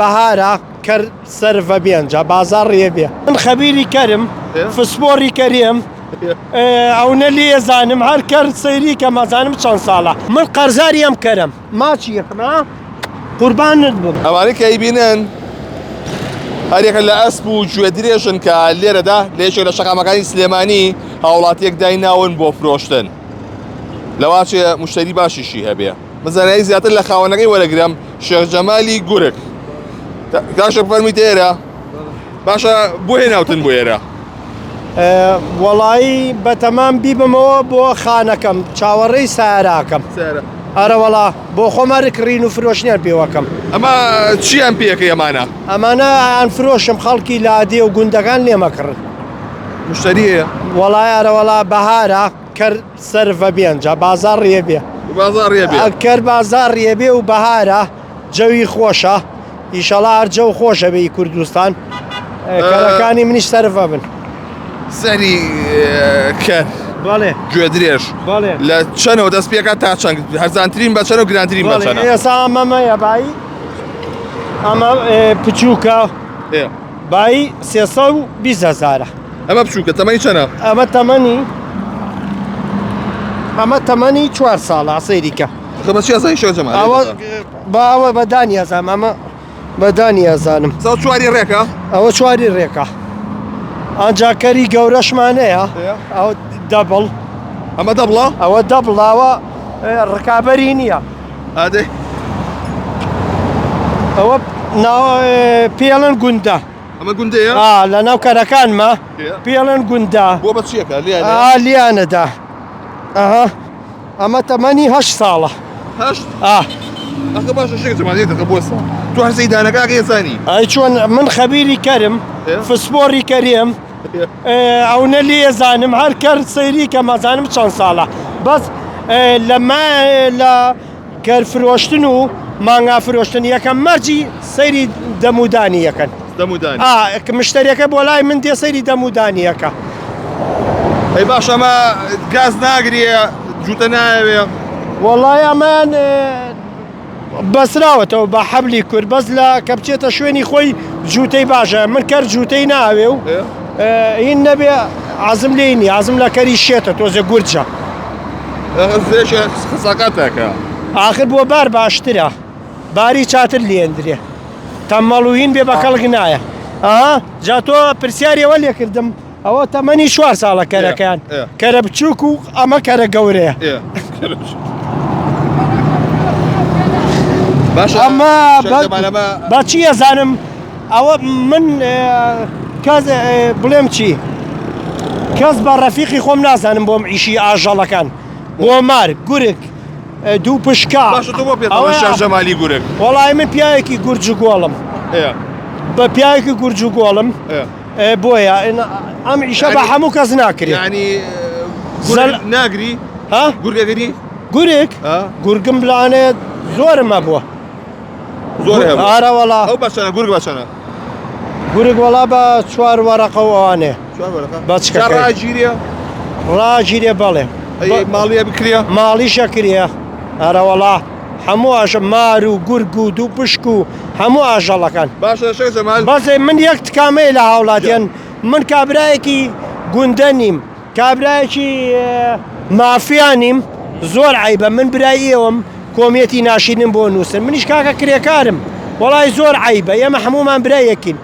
بهارە کەر سەرڤە بێنجا بازار ڕێبێ من خەبیری کەرم فسپۆری کەریم ئەوە لێزانم هەر کەر سەیری کە مەزانم چەند ساڵە من قەرزاری ئەم کەرم ماچیەکەمە قوربانت بم ئەوانەی کە ئەیبینن هەرێکە لە ئەسپ و گوێ درێژن کە لێرەدا لێشێک لە شەقامەکانی سلێمانی هاوڵاتیەک دایناون بۆ فرۆشتن لەواچێ موشتەری باشیشی هەبێ بزانایی زیاتر لە خاوەنەکەی وەرەگرم شێخ جەمالی گورگ کاشە فەرمی تێرە باشە بۆ هێناوتن بۆ ئێرە وەڵایی بەتەمان بیبمەوە بۆ خانەکەم چاوەڕێی ساراکەم ئەرەوەڵا بۆ خۆمەرە کڕین و فرۆشتنیان پێوەکەم ئەمە چیان پێەکەی ئەمانە ئەمانە ئەیان فرۆشم خەڵکی لادێ و گوندەکان لێمەکڕن مشتری هەیە وەڵای ئەرەوەڵا بەهارە کەر سەرڤە بێنجا بازار ڕێبێ بازار ڕێبێ کەر بازار ڕێبێ و بەهارە جەوی خۆشە ئیشەڵا هەر جەو خۆشە بێ کوردستان کەرەکانی منیش سەرڤە بن سەری کەر بەڵێ گوێ درێژ بەڵێ لە چەنەوە دەست پێکە تا چەند هەرزانترین بە چەنە و گرانترین بە چەنە ئێستا ئەمەمەیە بایی ئەمە پچووکە بایی 320,000 ئەمە بچووکە تەمەنی چەنە ئەمە تەمەنی 4 ساڵە سەیریکە خەمە چی ئەزای شێخ جەمال باوە بەدانی ئەزانم ئەمە بەدانی ئەزانم ساڵ چواری ڕێکە ئەوە چواری ڕێکە ئەنجاکەری گەورەشمانەیە ئەو دەبڵ ئەمە دەبڵە ئەوە دەبڵاوە ڕکابەری نییە ئادەی ئەوە پێڵەن گوندە ئەمە گوندەیە لە ناو کەرەکانمە پێڵەن گوندە بۆ بە چیەکە لیانەدا ئەمە تەمەنی 8 ساڵە ئەخە باشە شێخ جەمال دەکە بۆ ساڵ تو هەر سەیدانەکە ئێزانی ئەی چۆن من خەبیری کەرم فسپۆری کەریم ئەوە لێزانم هەر کەر سەیری کە مەزانم چەند ساڵە بەس لە کەر فرۆشتن و مانگا فرۆشتن یەکەم مەرجی سەیری دەمودانیەکەن مشتریەکە بۆ لای من دێ سەیری دەمودانیەکە ئەی باش ئەمە گاز ناگریە جوتە ناوێ وەڵای ئەمان بەسراوەتەوە بە حەبلی کورد بەس لە کە بچێتە شوێنی خۆی جوتەی باشە من کەر جوتەی ناوێ و هین نەبێ عەزم لێ نی عەزم لە کەری شێتە تۆزە گورجە خسەکەتەکە ئاخر بۆ بار باشترە باری چاتر لێندرێ تەمەڵوهین بێ بە کەڵک نایە جا تۆ پرسیارەوە لێ کردم ئەوە تەمەنی 4 ساڵە کەرەکەیان کەرە بچووک و ئەمە کەرە گەورەیە ئەمە بە چی ئەزانم ئەوە من کەس بڵێم چی کەس بە ڕەفیقی خۆم نازانم بۆم ئیشی ئاژەڵەکان بۆ مار گورگ دوو پشکا شێخ جەمالی گورگ وەڵای من پیاوێکی گورج و گۆڵم بە پیاوێکی گورج و گۆڵم بۆیە ئەم ئیشە بە هەموو کەس ناکرێت ینی ناگری گورگەگەری گورگم بلانێت زۆرمە بووە زۆر ئارەوەڵا ئەو بەچەنە گورگ بەچەنە گورگ وەڵا بە 4 وەرەقەوانێ ڕاگیرێ بەڵێ ماڵیە بکرێ ماڵیشە کرێ ئەرەوەڵا هەموو ئاژە مار و گورگ و دوو پشک و هەموو ئاژەڵەکان باشە شێخ جەمال بەس من یەک تکامەی لە هاوڵاتیان من کابرایەکی گوندە نیم کابرایەکی مافیا نیم زۆر عیبە من برای ئێوەم کۆمیەتی ناشینم بۆ نووسن منیش کاکە کرێکارم وەڵای زۆر عیبە ئێمە هەمومان برایەکین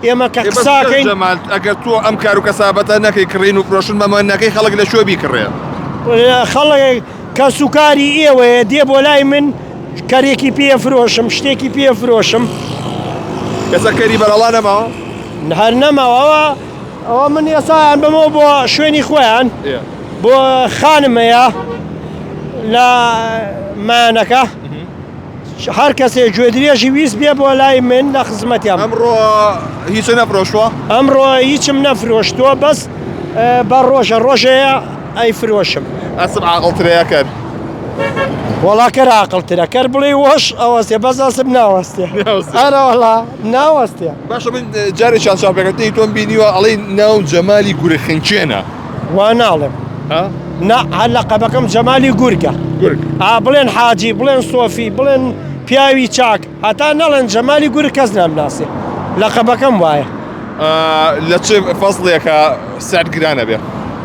ئێمە کە قساکەین ئەگەر تۆ ئەم کار و کەسابەتە نەکەی کڕین و فرۆشتن بەمەنەکەی خەڵک لە شوێ بیکڕێ خەڵک کە سوکاری ئێوەیە دێ بۆ لای من کەرێکی پێ فرۆشم شتێکی پێ فرۆشم کەسە کەری بەرەڵا نەماوە هەر نەماوەوە ئەوە من ئێستایان بمەوە بۆ شوێنی خۆیان بۆ خانمەیە لە مانەکە هەر کەسێ گوێ درێژی ویست بێ بۆ لای من لە خزمەتیان ئەمڕۆ هیچ نەفرۆشتووە ئەمڕۆ هیچم نەفرۆشتووە بەس بە ڕۆژەیە ئەی فرۆشم ئەسم عاقڵترەیە کرد وەڵا کەر عاقڵترە کەر بڵێ وەش ئەوەستێ بەس ئەسم ناوەستێ ئەرەوەڵا ناوەستێ باشە من جارێکیان چاپەکەی تۆم بینیوە ئەڵەی ناو جەمالی گورگ خنچێنە وا ناڵێم هەر لە قەبەکەم جەمالی گورگە بڵێن حاجی بڵێن سۆفی بڵێن پیاوی چاک هەتا نەڵێن جەمالی گورگ کەس نامناسێ لەقەبەکەم وایە لە چ فەزڵێکە سەر گرانە بێ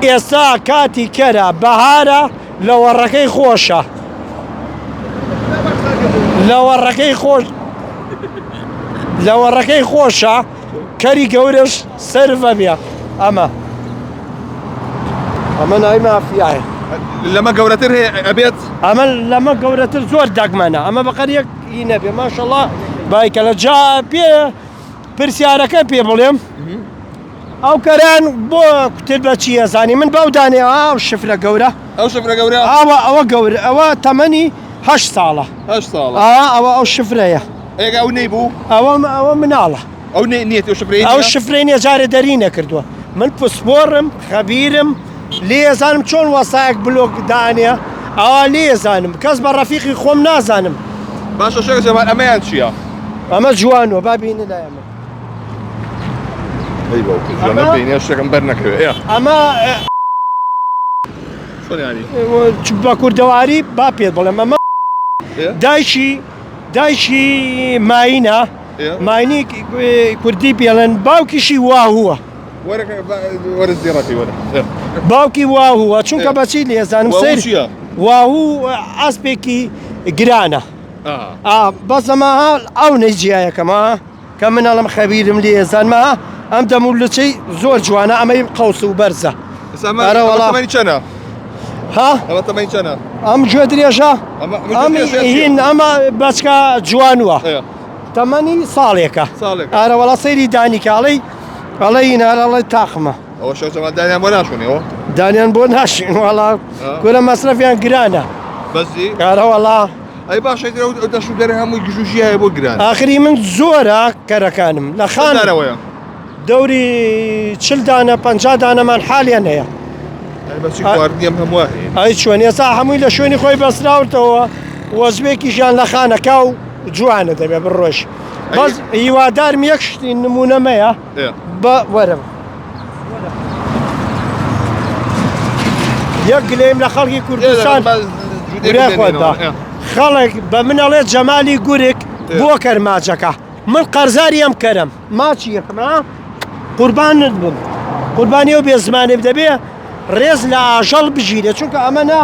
ئێستا کاتی کەرە بەهارە لە وەڕەکەی خۆشە لە وەڕەکەی خۆشە کەری گەورەش سەرڤە بێ ئەمە ناوی مافیایە لەمە گەورەتر هەیە ئەبێت ئەمە لەمە گەورەتر زۆر دەگمەنە ئەمە بەقەریەک نەبێ ماشەڵڵا بایکە لە جا پێ پرسیارەکە پێ بڵێم ئەو کەران بۆ کوتر بە چی ئەزانی من بەو دانێ ئەو شفرە گەورە ئەوە گەورە ئەوە تەمەنی 8 ساڵە 8 ساڵە ئەوە ئەو شفرەیە ئێگە ئەو نەیبوو ئەوە مناڵە ئەو نیەتی ئەو شفرەی نێجارە دەری نەکردووە من پسپۆڕم خەبیرم لێزانم چۆن وەسایەک بلۆک دانێ ئەوە لێزانم کەس بە ڕەفیقی خۆم نازانم باشە شێخ جەمال ئەمەیان چییە؟ ئەمە جوانوە بابینە لای ئەمە ئەی باوکو جوانە بینێ شتێکم بەر نەکەوێ ئەمە چۆنیانی بە کوردەواری با پێت بڵێم ئەمە دایکی ماینە ماینی کوردی پێڵێن باوکیشی واهووە وەرە زیێڕەتی وەرە باوکی واهووە چونکە بەچی لێزانم سەر واهوو ئەسپێکی گرانە بەس ئەمە ئەو نەیجیایەکەمە کە منەڵم خەبیرم لێزانمە ئەم دەمولچەی زۆر جوانە ئەمەی قەوس و بەرزە چەنە؟ ئەمە تەمەنی چەنە؟ ئەم گوێ درێژە هین ئەمە بەچکە جوانووە تەمەنی ساڵێکە ئارەوەڵا سەیری دانیکاڵی ئەڵێ هینارەڵی تاقمە ئەوە شەو جەمال دانیان بۆ ناشونێەوە دانیان بۆ ناشین وەڵا گورە مەسرەفیان گرانە بەزی ئارەوەڵا ئەی باشە دەشو دەرە هەمووی گژوژیایە بۆ گران ئاخری من زۆرە کەرەکانم لە خانەوەیە دەوری 40 دانە 50 دانەمان حالیان هەیە خواردنیم هەمووە هەیە ئەی چۆن ئێستا هەمووی لە شوێنی خۆی بەسراوتەوە وەزبێکیشیان لە خانەکە و جوانە دەبێ بڕۆژ بەس هیوادارم یەک شتی نمونەمەیە بە وەرم یەک گلەیم لە خەڵکی کوردستان خۆدا خەڵک بە منەڵێت جەمالی گورگ بۆ کەرماجەکە من قەرزاری ئەم کەرم ماچی یەکمە قوربانت بم قوربانی و بێ زمانێ دەبێ ڕێز لە ئاژەڵ بژیرێت چونکە ئەمەە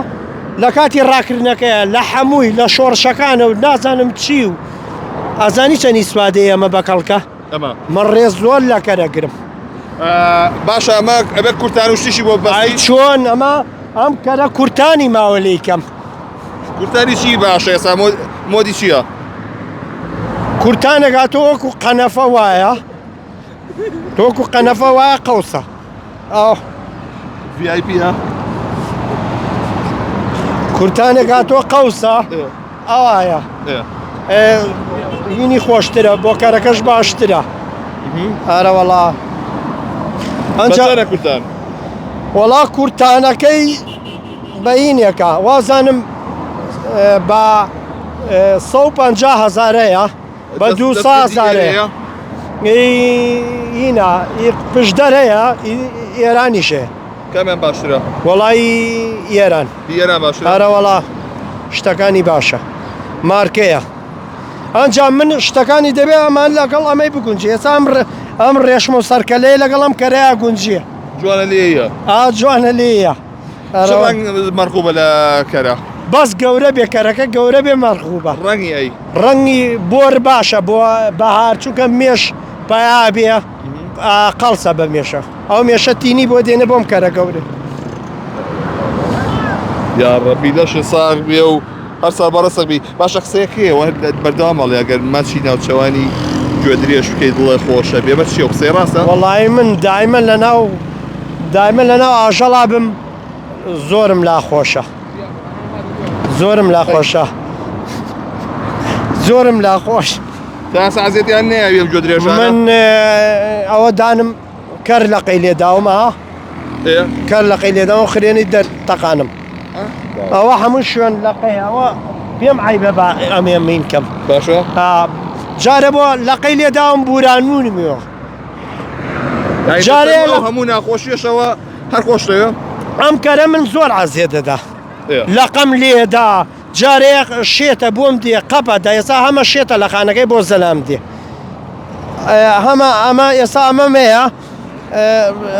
لە کاتی ڕاکردنەکەیە لە هەمووی لە شۆڕشەکانە و نازانم چی و ئازانی چەندی سوادەیە ئەمە بەکەڵکە من ڕێز زۆر لە کەرەگرم باشە ئەمە ئەبێ کورتان و شتیشی بۆ بەی چۆن ئەمە ئەم کەرە کورتانی ماوەلەیکەم کورتانی چی باشە ئێستا مۆدی چییە؟ کورتانەگاتۆ وەکو قەنەفە وایە تۆکو قەنەفە وایە قەوسە VIPە کورتانێکاتۆ قەوسە ئەوایە هینی خۆشترە بۆ کارەکەش باشترە ئارەوەڵا ئەنجارە کورتان وەڵا کورتانەکەی بەینێکە وازانم بە 150,000ەیە بە 200,000 هینە پشدەر هەیە ئێرانیشێ کامیان باشترە؟ وەڵی ئێران باشترە ئارەوەڵا شتەکانی باشە مارکەیە ئەنجام من شتەکانی دەبێت ئەمان لەگەڵ ئەمەی بگونجی ئێستا ئەم ڕێشم و سەرکەلەیە لەگەڵ ئەم کەرەیە گونجیە جوانە لێیە جوانە لێیە مەرخوبە لە کەرە بەس گەورە بێ کەرەکە گەورە بێ مەرخوبە ڕەنگی ئەی ڕەنگی بۆر باشە بۆ بەهار چونکە مێش پیا بێ قەڵسە بە مێشە ئەو مێشە تینی بۆ دێنە بۆم کەرە گەورە یاڕەبی لەشە ساغ بێ و هەر ساڵ بەڕەسەبی باشە قسەیەکەوە بەردەوامەڵێ ئەگەر ماچی ناوچەوانی گوێ درێژ بکەیت دڵە خۆشە بێ بە چی و قسەی ڕاستە؟ وەڵی من دایمەن لەناو ئاژەڵا بم زۆرم لا خۆشە زۆرم لا خۆشە زۆرم لا خۆش تا سازێتیان نەیەوێم گوێ درێژانە من ئەوە دانم کەر لەقەی لێداومە کەر لەقەی لێداوە خرێنی دەرتەقانم ئەوە هەموو شوێن لەقەی ئەوە پێم عیبە بە ئەمێ مینکەم باشە جارە بۆ لەقەی لێداوم بورانمونمیەوە جارێ هەموو ناخۆشیەشەوە هەر خۆشتەوە ئەم کەرە من زۆر عەزیێ دەدا لەقەم لێدا جارێک شێتە بۆم دێ قەپەدا ئێستا هەمە شێتە لە خانەکەی بۆ زەلام دێ هەمە ئەمە ئێستا ئەمەمەیە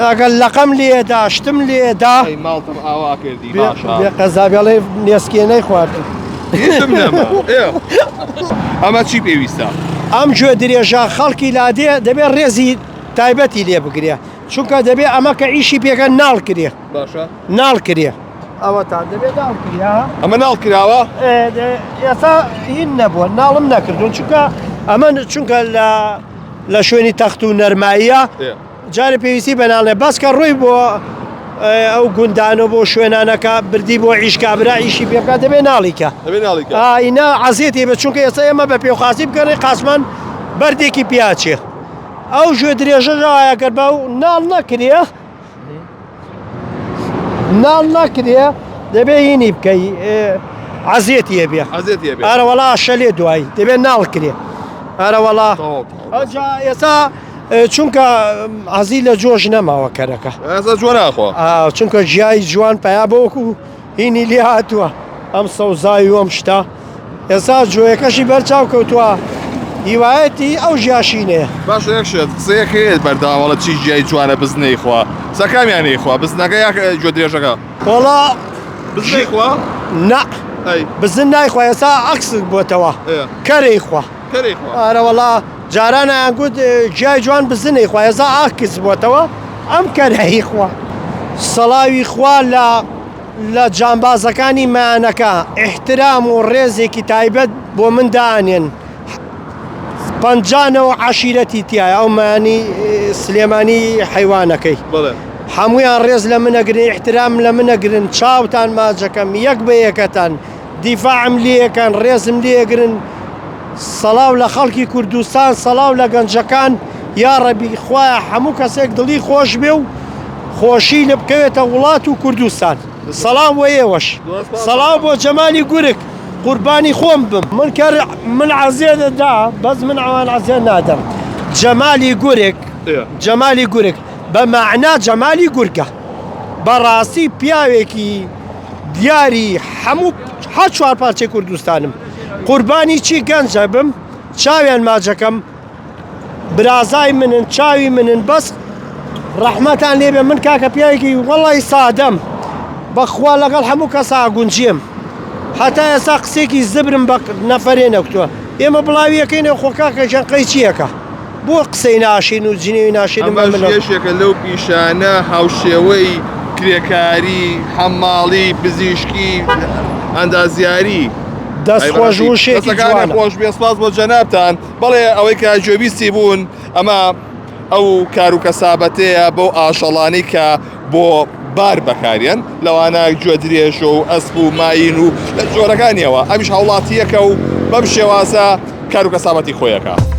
ئەگەر لەقەم لێدا شتم لێدا ماڵتم ئاوا کردی باشە بێ قەزابێڵەی نێسکێنەی خواردم ئەمە چی پێویستە؟ ئەم گوێ درێژە خەڵکی لادێ دەبێت ڕێزی تایبەتی لێ بگرێ چونکە دەبێت ئەمە کە ئیشی پێکە ناڵ کرێ باشە ناڵ کرێ ئەوە تا دەبێت ناڵ کرێ ئەمە ناڵ کراوە؟ ئێستا هین نەبووە ناڵم نەکردون چونکە ئەمە چونکە لە شوێنی تەخت و نەرماییە جارێ پێویستی بەناڵێ بەس کە ڕووی بۆ ئەو گوندانە بۆ شوێنانەکە بردی بۆ ئیشکابرا ئیشی پێکە دەبێت ناڵیکە ئینا عەزیەتی بە چونکە ئێستا ئێمە بە پێوخاسی بکەڕی قاسمان بەردێکی پیاچێ ئەو ژێ درێژەژایەکرد بە و ناڵ نەکرێ ناڵ نەکرێ دەبێ هینی بکەی عەزیەتی هەبێ ئارەوەڵا شەلێ دوایی دەبێت ناڵ کرێ ئارەوەڵا ئێستا چونکە عەزی لە جۆش نەماوە کەرەکە جوان ناخوا چونکە ژیای جوان پیا بۆکو هینی لێ هاتووە ئەم سەوزاوی وەم شتا ئێستا جۆیەکەشی بەرچاو کەوتووە هیوایەتی ئەو ژیاشینەیە باش یەکشێت قسەیەکێت بەرداوەڵە چی ژیای جوانە بزنەی خوا سەکامیانەی خوا بزنەکە یا گوێ درێژەکە وەڵا بزنەی خوا؟ نا بزن نایخوا ئێستا عەکسک بۆتەوە کەرەی خوا ئارەوەڵا جارانە گوت ژیای جوان بزنەی خوا ئێستا ئاکس بۆتەوە ئەم کەرەی خوا سەڵاوی خوا لە جانبازەکانی مایانەکە ئیحترام و ڕێزێکی تایبەت بۆ من دانێن پەنجانەوە عەشیرەتی تایە ئەو مایانی سلێمانی حەیوانەکەی هەموویان ڕێز لە منەگرن ئیحترام لە منەگرن چاوتان ماجەکەم یەک بە یەکەتان دیفاعم لێەکەن ڕێزم لێگرن سەڵاو لە خەڵکی کوردستان سەڵاو لە گەنجەکان یا ڕەبی خوایە هەموو کەسێک دڵی خۆش بێ و خۆشی لە بکەوێتە وڵات و کوردستان سەڵام بۆ ئێوەش سەڵاو بۆ جەمالی گورگ قوربانی خۆم بم من عەزیە دەدا بەس من ئەوان عەزیە نادەم جەمالی گورگ بە مەعنا جەمالی گورگە بەڕاستی پیاوێکی دیاری هەموو هەر چوار پارچەی کوردستانم قوربانی چی گەنجە بم چاویان ماجەکەم برازای منن چاوی منن بەس ڕەحمەتان لێبێ من کاکە پیاوێکی وەڵی سادەم بەخوا لەگەڵ هەموو کەسا گونجیم هەتا ئێستا قسێکی زبرم بە نەفەرێ نەکتووە ئێمە بڵاویەکەینە خۆ کاکە ژەنقەی چیەکە بۆ قسەی ناشین و جنێوی ناشێنم ئەمەشێکە لەو پیشانە هاوشێوەی کرێکاری حەماڵی پزیشکی ئەندازیاری دەستخۆش و شێکەکانی خۆش بێسپاس بۆ جەنابتان بەڵێ ئەوەی کە گوێبیستی بوون ئەمە ئەو کار و کەسابەتەیە بۆ ئاشەڵانی کە بۆ بار بەکارێن لەوانە گوێ درێژە و ئەسپ و ماین و لە جۆرەکانیەوە ئەمیش هەوڵاتیەکە و بەم شێوازە کار و کەسابەتی خۆیەکە.